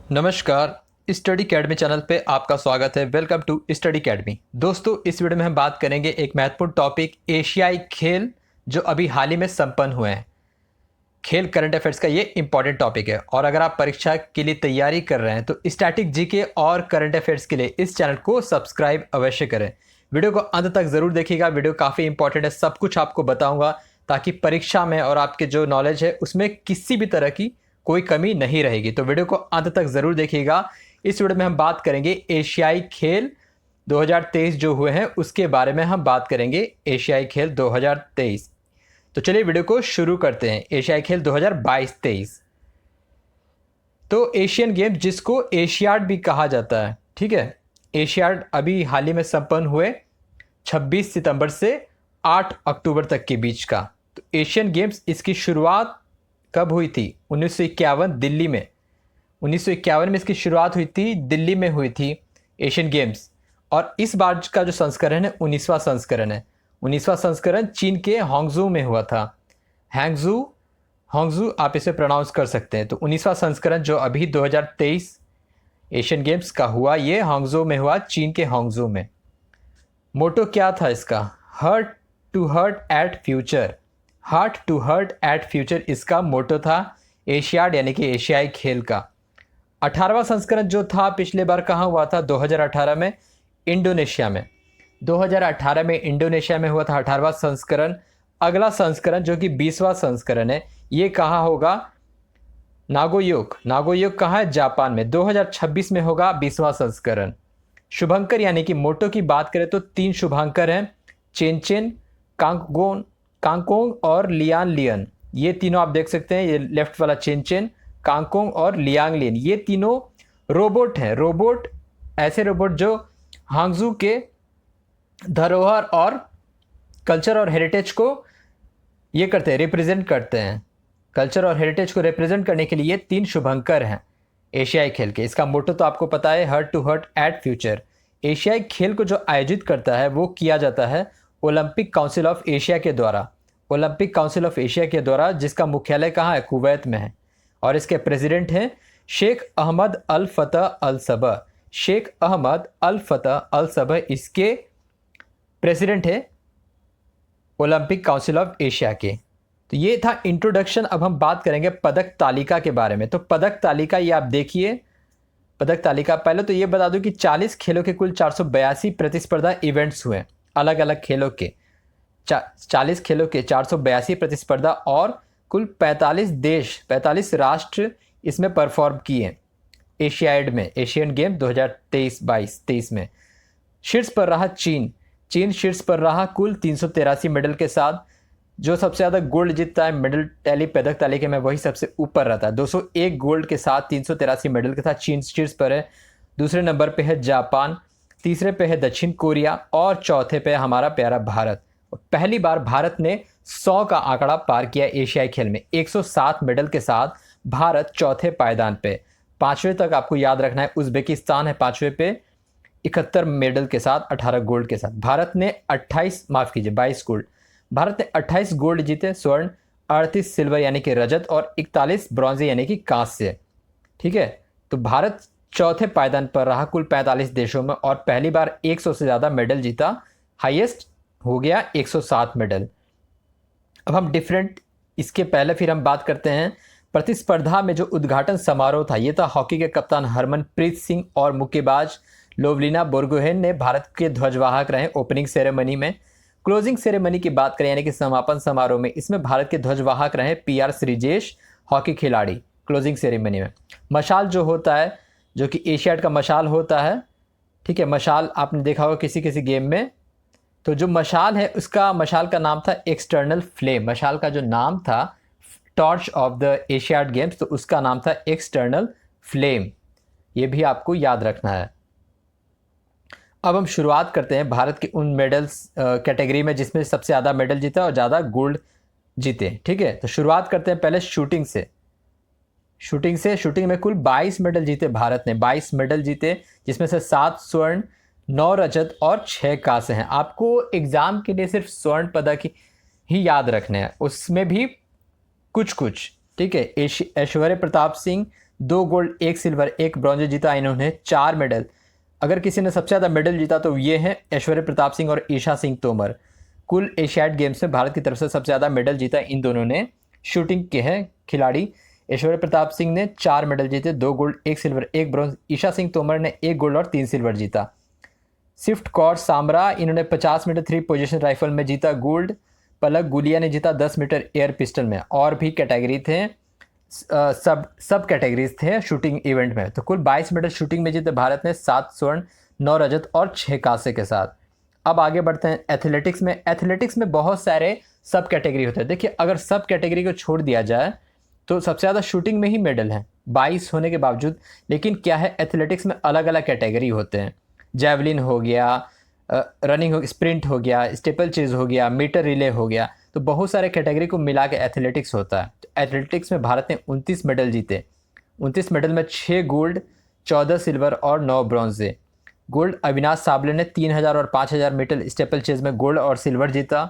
नमस्कार। Study academy channel पे आपका स्वागत है। Welcome to Study Academy. दोस्तों, इस वीडियो में हम बात करेंगे एक महत्वपूर्ण टॉपिक, एशियाई खेल जो अभी हाल ही में संपन्न हुए हैं। खेल करंट अफेयर्स का ये इंपॉर्टेंट टॉपिक है और अगर आप परीक्षा के लिए तैयारी कर रहे हैं तो स्टैटिक जीके और करंट अफेयर्स के लिए इस चैनल को सब्सक्राइब अवश्य करें। वीडियो को अंत तक ज़रूर देखिएगा, वीडियो काफ़ी इंपॉर्टेंट है। सब कुछ आपको बताऊँगा ताकि परीक्षा में और आपके जो नॉलेज है उसमें किसी भी तरह की कोई कमी नहीं रहेगी। तो वीडियो को अंत तक ज़रूर देखिएगा। इस वीडियो में हम बात करेंगे एशियाई खेल 2023 जो हुए हैं उसके बारे में हम बात करेंगे। एशियाई खेल 2023। तो चलिए वीडियो को शुरू करते हैं। एशियाई खेल 2022-23 तो एशियन गेम जिसको एशियाड भी कहा जाता है, ठीक है। एशियाड अभी हाल ही में संपन्न हुए 26 सितंबर से 8 अक्टूबर तक के बीच का। तो एशियन गेम्स इसकी शुरुआत कब हुई थी? 1951 दिल्ली में। 1951 में इसकी शुरुआत हुई थी, दिल्ली में हुई थी एशियन गेम्स। और इस बार का जो संस्करण है 19वां संस्करण है। 19वां संस्करण चीन के हांगझू में हुआ था। हांगझू आप इसे प्रोनाउंस कर सकते हैं। तो 19वां संस्करण जो अभी 2023 एशियन गेम्स का हुआ, ये हांगझू में हुआ, चीन के हांगझू में। मोटो क्या था इसका? Heart to heart at future. Heart to heart at future इसका मोटो था एशियाड यानी कि एशियाई खेल का। 18वां संस्करण जो था पिछले बार कहाँ हुआ था? 2018 में इंडोनेशिया में। 2018 में इंडोनेशिया में हुआ था 18वां संस्करण। अगला संस्करण जो कि 20वां संस्करण है, ये कहाँ होगा? नागोयोक। नागोयोक कहाँ है? जापान में। 2026 में होगा 20वां संस्करण। शुभंकर यानी कि मोटो की बात करें तो 3 शुभांकर हैं, चेनचेन, कांगकोंग और लियान लियन। ये तीनों आप देख सकते हैं, ये लेफ्ट वाला चेनचेन, कांगकोंग और लियांग लियन, ये तीनों रोबोट हैं। रोबोट, ऐसे रोबोट जो हांगझू के धरोहर और कल्चर और हेरिटेज को ये करते हैं, रिप्रेजेंट करते हैं। कल्चर और हेरिटेज को रिप्रेजेंट करने के लिए ये 3 शुभंकर हैं एशियाई खेल के। इसका मोटो तो आपको पता है, heart to heart at future. एशियाई खेल को जो आयोजित करता है वो किया जाता है ओलंपिक काउंसिल ऑफ एशिया के द्वारा। ओलंपिक काउंसिल ऑफ एशिया के द्वारा, जिसका मुख्यालय कहाँ है? कुवैत में है। और इसके प्रेसिडेंट हैं शेख अहमद अल फतह अल सबह। शेख अहमद अल फतह अल सबह इसके प्रेसिडेंट है ओलंपिक काउंसिल ऑफ एशिया के। तो ये था इंट्रोडक्शन। अब हम बात करेंगे पदक तालिका के बारे में। तो पदक तालिका ये आप देखिए, पदक तालिका। पहले तो ये बता दूं कि 40 खेलों के कुल 482 प्रतिस्पर्धा इवेंट्स हुए, अलग अलग खेलों के 40 खेलों के 482 प्रतिस्पर्धा और कुल 45 देश, 45 राष्ट्र इसमें परफॉर्म किए एशियाड में, एशियन गेम 2023 में। शीर्ष पर रहा चीन। चीन शीर्ष पर रहा कुल 383 मेडल के साथ। जो सबसे ज़्यादा गोल्ड जीतता है मेडल टैली पदक तालिका में, वही सबसे ऊपर रहता है। 201 गोल्ड के साथ 383 मेडल के साथ चीन शीर्ष पर है। दूसरे नंबर पे है जापान, तीसरे पे है दक्षिण कोरिया और चौथे पे हमारा प्यारा भारत। पहली बार भारत ने 100 का आंकड़ा पार किया एशियाई खेल में। 107 मेडल के साथ भारत चौथे पायदान पे। पांचवें तक आपको याद रखना है उज्बेकिस्तान है पांचवें पे 71 मेडल के साथ 18 गोल्ड के साथ। भारत ने 22 गोल्ड। भारत ने 28 गोल्ड जीते, स्वर्ण, 38 सिल्वर यानी कि रजत और 41 ब्रॉन्ज यानी कि कांस्य। ठीक है, तो भारत चौथे पायदान पर रहा कुल 45 देशों में और पहली बार 100 से ज़्यादा मेडल जीता। हाईएस्ट हो गया 107 मेडल। अब हम डिफरेंट, इसके पहले फिर हम बात करते हैं प्रतिस्पर्धा में जो उद्घाटन समारोह था, ये था हॉकी के कप्तान हरमनप्रीत सिंह और मुक्केबाज लोवलिना बोर्गोहेन ने भारत के ध्वजवाहक रहे ओपनिंग सेरेमनी में। क्लोजिंग सेरेमनी की बात करें यानी कि समापन समारोह में, इसमें भारत के ध्वजवाहक रहे पीआर श्रीजेश, हॉकी खिलाड़ी। क्लोजिंग सेरेमनी में मशाल जो होता है, जो कि एशियाड का मशाल होता है, ठीक है, मशाल आपने देखा होगा किसी किसी गेम में। तो जो मशाल है उसका, मशाल का नाम था एक्सटर्नल फ्लेम। मशाल का जो नाम था torch of the Asiad games, तो उसका नाम था एक्सटर्नल फ्लेम। ये भी आपको याद रखना है। अब हम शुरुआत करते हैं भारत के उन मेडल्स कैटेगरी में जिसमें सबसे ज़्यादा मेडल जीता और ज़्यादा गोल्ड जीते। ठीक है, तो शुरुआत करते हैं पहले शूटिंग से। शूटिंग में कुल 22 मेडल जीते भारत ने। 22 मेडल जीते, जिसमें से 7 स्वर्ण, 9 रजत और 6 कांस्य हैं। आपको एग्जाम के लिए सिर्फ स्वर्ण पदक ही याद रखने हैं, उसमें भी कुछ कुछ। ठीक है, Aishwarya Pratap Singh 2 gold 1 silver 1 bronze जीता। इन्होंने 4 मेडल। अगर किसी ने सबसे ज़्यादा मेडल जीता तो ये हैं ऐश्वर्य प्रताप सिंह और ईशा सिंह तोमर। कुल एशियाड गेम्स में भारत की तरफ से सबसे ज़्यादा मेडल जीता इन दोनों ने। शूटिंग के हैं खिलाड़ी। ऐश्वर्य प्रताप सिंह ने 4 मेडल जीते, 2 gold 1 silver 1 bronze. Esha Singh Tomar ने 1 गोल्ड और 3 सिल्वर जीता। स्विफ्ट कौर सामरा, इन्होंने 50 मीटर 3 पोजीशन राइफल में जीता गोल्ड। पलक गुलिया ने जीता 10 मीटर एयर पिस्टल में। और भी कैटेगरी थे, सब कैटेगरीज थे शूटिंग इवेंट में। तो कुल 22 मेडल शूटिंग में जीते भारत ने, 7 स्वर्ण 9 रजत और 6 कांस्य के साथ। अब आगे बढ़ते हैं एथलेटिक्स में। एथलेटिक्स में बहुत सारे सब कैटेगरी होते हैं। देखिए, अगर सब कैटेगरी को छोड़ दिया जाए तो सबसे ज़्यादा शूटिंग में ही मेडल हैं 22 होने के बावजूद। लेकिन क्या है, एथलेटिक्स में अलग अलग कैटेगरी होते हैं। जैवलिन हो गया, रनिंग हो, स्प्रिंट हो गया, स्टेपल चेज हो गया, मीटर रिले हो गया। तो बहुत सारे कैटेगरी को मिला के एथलेटिक्स होता है। तो एथलेटिक्स में भारत ने 29 मेडल जीते। 29 मेडल में 6 गोल्ड 14 सिल्वर और 9 ब्रॉन्जे। गोल्ड अविनाश साबले ने 3000 और 5000 मीटर स्टेपल चेज में गोल्ड और सिल्वर जीता।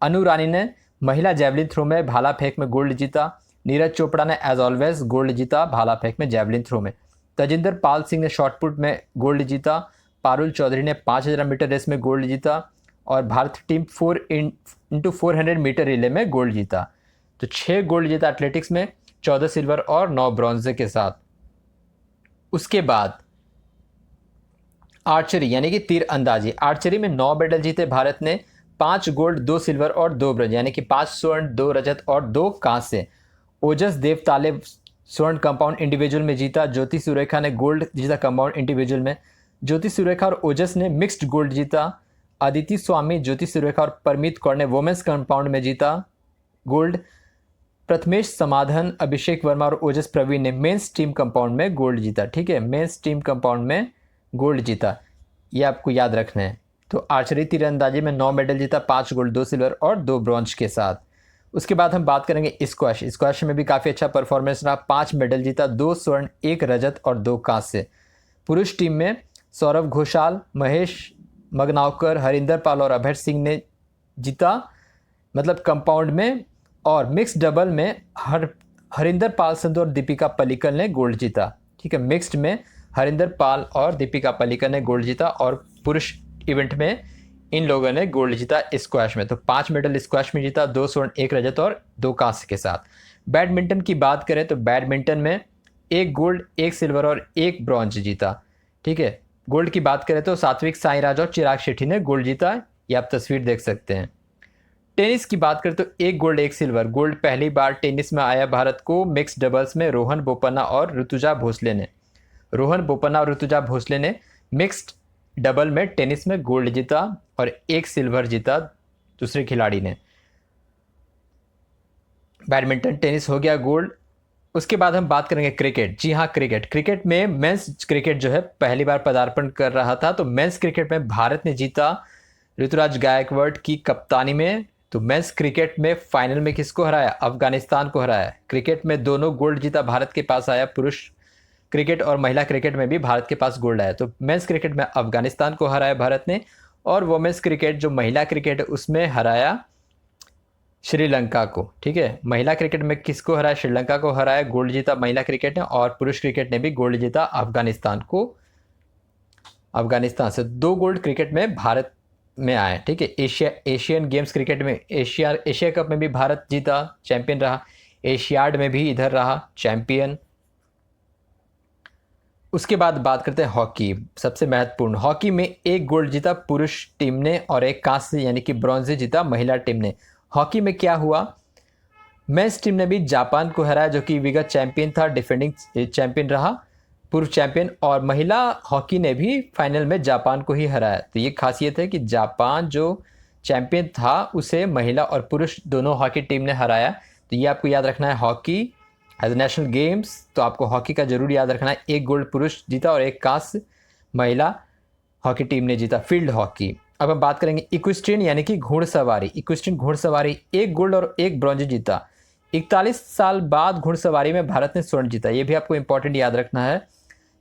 अनु रानी ने महिला जैवलिन थ्रो में भाला फेंक में गोल्ड जीता। नीरज चोपड़ा ने एज ऑलवेज गोल्ड जीता भाला फेंक में जैवलिन थ्रो में। तजिंदर पाल सिंह ने शॉटपुट में गोल्ड जीता। पारुल चौधरी ने 5000 मीटर रेस में गोल्ड जीता। और Bharat team 4x400 metre relay में गोल्ड जीता। तो 6 गोल्ड जीता एथलेटिक्स में, 14 सिल्वर और 9 ब्रॉन्जे के साथ। उसके बाद आर्चरी यानी कि तीर अंदाजी। आर्चरी में 9 मेडल जीते भारत ने, 5 गोल्ड 2 सिल्वर और 2 ब्रॉन्ज, यानी कि 5 स्वर्ण 2 रजत और 2 कांस्य। ओजस देवताले स्वर्ण कंपाउंड इंडिविजुअल में जीता। ज्योति सुरेखा ने गोल्ड जीता कंपाउंड इंडिविजुअल में। ज्योति सुरेखा और ओजस ने मिक्स्ड गोल्ड जीता। अदिति स्वामी, ज्योति सुरेखा और परमीत कौर ने वुमेन्स कंपाउंड में जीता गोल्ड। प्रथमेश समाधान, अभिषेक वर्मा और ओजस प्रवीण ने मेंस टीम कंपाउंड में गोल्ड जीता। ठीक है, मेंस टीम कंपाउंड में गोल्ड जीता, ये आपको याद रखना है। तो आर्चरी तीरंदाजी में 9 मेडल जीता, 5 गोल्ड 2 सिल्वर और 2 ब्रॉन्ज के साथ। उसके बाद हम बात करेंगे स्क्वैश। स्क्वैश में भी काफ़ी अच्छा परफॉर्मेंस रहा, 5 मेडल जीता, 2 स्वर्ण 1 रजत और 2 कांस्य। पुरुष टीम में सौरभ घोषाल, महेश मगनावकर, हरिंदर पाल और अभय सिंह ने जीता, मतलब कंपाउंड में। और मिक्स डबल में हरिंदर पाल संधू और दीपिका पल्लिकल ने गोल्ड जीता। ठीक है, मिक्स्ड में हरिंदर पाल और दीपिका पल्लिकल ने गोल्ड जीता। और पुरुष इवेंट में इन लोगों ने गोल्ड जीता स्क्वैश में। तो 5 मेडल स्क्वैश में जीता, 2 स्वर्ण 1 रजत और 2 कांस्य के साथ। बैडमिंटन की बात करें तो बैडमिंटन में 1 गोल्ड 1 सिल्वर और 1 ब्रॉन्ज जीता। ठीक है, गोल्ड की बात करें तो सात्विक साईराज और चिराग शेट्टी ने गोल्ड जीता, ये आप तस्वीर देख सकते हैं। टेनिस की बात करें तो 1 गोल्ड 1 सिल्वर। गोल्ड पहली बार टेनिस में आया भारत को मिक्स डबल्स में रोहन बोपन्ना और ऋतुजा भोसले ने मिक्स्ड डबल में टेनिस में गोल्ड जीता और 1 सिल्वर जीता दूसरे खिलाड़ी ने। बैडमिंटन टेनिस हो गया गोल्ड। उसके बाद हम बात करेंगे क्रिकेट। जी हाँ, क्रिकेट में मेंस क्रिकेट जो है पहली बार पदार्पण कर रहा था। तो मेंस क्रिकेट में भारत ने जीता ऋतुराज गायकवाड़ की कप्तानी में। तो मेंस क्रिकेट में फाइनल में किसको हराया? अफगानिस्तान को हराया। क्रिकेट में दोनों गोल्ड जीता भारत के पास आया। पुरुष क्रिकेट और महिला क्रिकेट में भी भारत के पास गोल्ड आया। तो मेंस क्रिकेट में अफगानिस्तान को हराया भारत ने, और वुमेन्स क्रिकेट जो महिला क्रिकेट है उसमें हराया श्रीलंका को। ठीक है, महिला क्रिकेट में किसको हराया? श्रीलंका को हराया, गोल्ड जीता महिला क्रिकेट ने। और पुरुष क्रिकेट ने भी गोल्ड जीता अफगानिस्तान से। 2 गोल्ड क्रिकेट में भारत में आए। ठीक है, एशियन गेम्स क्रिकेट में एशिया कप में भी भारत जीता, चैंपियन रहा। एशियाड में भी इधर रहा चैंपियन। उसके बाद बात करते हैं हॉकी, सबसे महत्वपूर्ण। हॉकी में 1 गोल्ड जीता पुरुष टीम ने और 1 कांस्य यानी कि ब्रॉन्ज जीता महिला टीम ने। हॉकी में क्या हुआ? मेंस टीम ने भी जापान को हराया जो कि विगत चैंपियन था, डिफेंडिंग चैंपियन रहा, पूर्व चैंपियन। और महिला हॉकी ने भी फाइनल में जापान को ही हराया। तो ये खासियत है कि जापान जो चैंपियन था उसे महिला और पुरुष दोनों हॉकी टीम ने हराया। तो ये आपको याद रखना है हॉकी एज नेशनल गेम्स। तो आपको हॉकी का जरूर याद रखना है। 1 गोल्ड पुरुष जीता और 1 कांस्य महिला हॉकी टीम ने जीता, फील्ड हॉकी। अब हम बात करेंगे इक्विस्ट्रियन यानी कि घुड़सवारी। इक्विस्ट्रियन घुड़सवारी 1 गोल्ड और 1 ब्रॉन्ज जीता। 41 साल बाद घुड़सवारी में भारत ने स्वर्ण जीता। ये भी आपको इंपॉर्टेंट याद रखना है।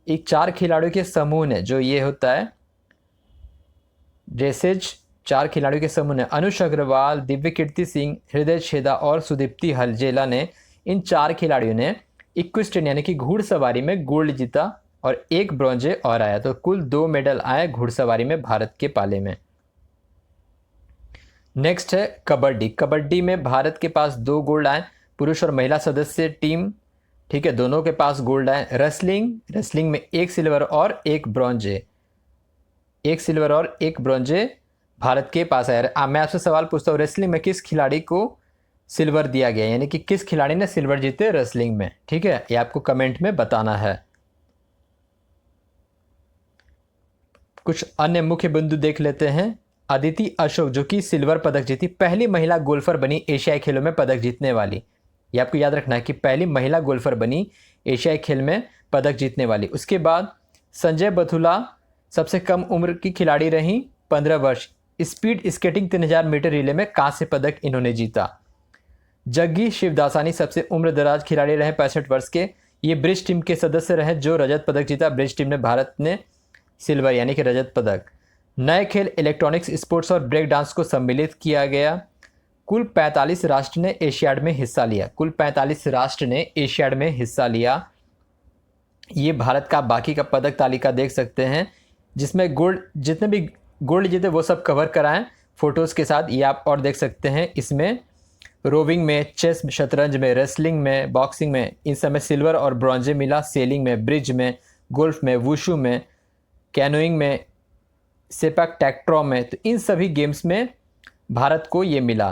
एक 4 खिलाड़ियों के समूह ने, जो ये होता है ड्रेसेज, 4 खिलाड़ियों के समूह ने, अनुष अग्रवाल, दिव्य कीर्ति सिंह, हृदय छेदा और सुदीप्ति हलजेला ने, इन 4 खिलाड़ियों ने इक्विस्टेन यानी कि घुड़सवारी में गोल्ड जीता और 1 ब्रॉन्ज और आया। तो कुल 2 मेडल आए घुड़सवारी में भारत के पाले में। नेक्स्ट है कबड्डी। कबड्डी में भारत के पास 2 गोल्ड आए, पुरुष और महिला सदस्य टीम, ठीक है, दोनों के पास गोल्ड आए। रेसलिंग में 1 सिल्वर और 1 ब्रॉन्ज, 1 सिल्वर और 1 ब्रॉन्ज भारत के पास आया। मैं आपसे सवाल पूछता हूँ, रेसलिंग में किस खिलाड़ी को सिल्वर दिया गया, यानी कि किस खिलाड़ी ने सिल्वर जीते रेसलिंग में, ठीक है, ये आपको कमेंट में बताना है। कुछ अन्य मुख्य बिंदु देख लेते हैं। अदिति अशोक जो कि सिल्वर पदक जीती, पहली महिला गोल्फर बनी एशियाई खेलों में पदक जीतने वाली। ये आपको याद रखना है कि पहली महिला गोल्फर बनी एशियाई खेल में पदक जीतने वाली। उसके बाद संजय बथुला सबसे कम उम्र की खिलाड़ी रहीं, 15 वर्ष। स्पीड स्केटिंग 3000 मीटर रिले में कांस्य पदक इन्होंने जीता। जग्गी शिवदासानी सबसे उम्रदराज खिलाड़ी रहे, 65 वर्ष के। ये ब्रिज टीम के सदस्य रहे जो रजत पदक जीता। ब्रिज टीम ने, भारत ने सिल्वर यानी कि रजत पदक। नए खेल इलेक्ट्रॉनिक्स स्पोर्ट्स और ब्रेक डांस को सम्मिलित किया गया। कुल 45 राष्ट्र ने एशियाड में हिस्सा लिया। कुल 45 राष्ट्र ने एशियाड में हिस्सा लिया। ये भारत का बाकी का पदक तालिका देख सकते हैं, जिसमें गोल्ड, जितने भी गोल्ड जीते वो सब कवर कराएं फोटोज़ के साथ। ये आप और देख सकते हैं, इसमें रोविंग में, चेस, शतरंज में, रेसलिंग में, बॉक्सिंग में इन सब में सिल्वर और ब्रॉन्जे मिला। सेलिंग में, ब्रिज में, गोल्फ में, वुशु में, कैनोइंग में, सेपक टैक्ट्रो में, तो इन सभी गेम्स में भारत को ये मिला।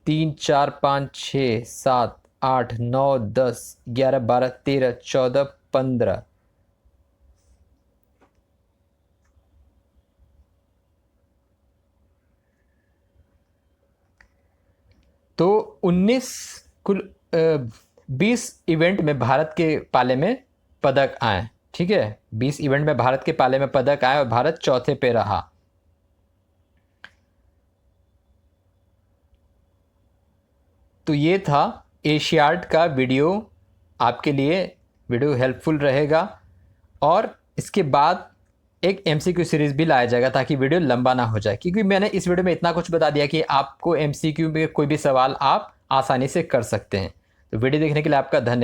3, 4, 5, 6, 7, 8, 9, 10, 11, 12, 13, 14, 15, तो 19 कुल 20 इवेंट में भारत के पाले में पदक आए, ठीक है, 20 इवेंट में भारत के पाले में पदक आए और भारत चौथे पे रहा। तो ये था एशियाड का वीडियो, आपके लिए वीडियो हेल्पफुल रहेगा। और इसके बाद एक MCQ सीरीज़ भी लाया जाएगा ताकि वीडियो लंबा ना हो जाए, क्योंकि मैंने इस वीडियो में इतना कुछ बता दिया कि आपको MCQ में कोई भी सवाल आप आसानी से कर सकते हैं। तो वीडियो देखने के लिए आपका धन्यवाद।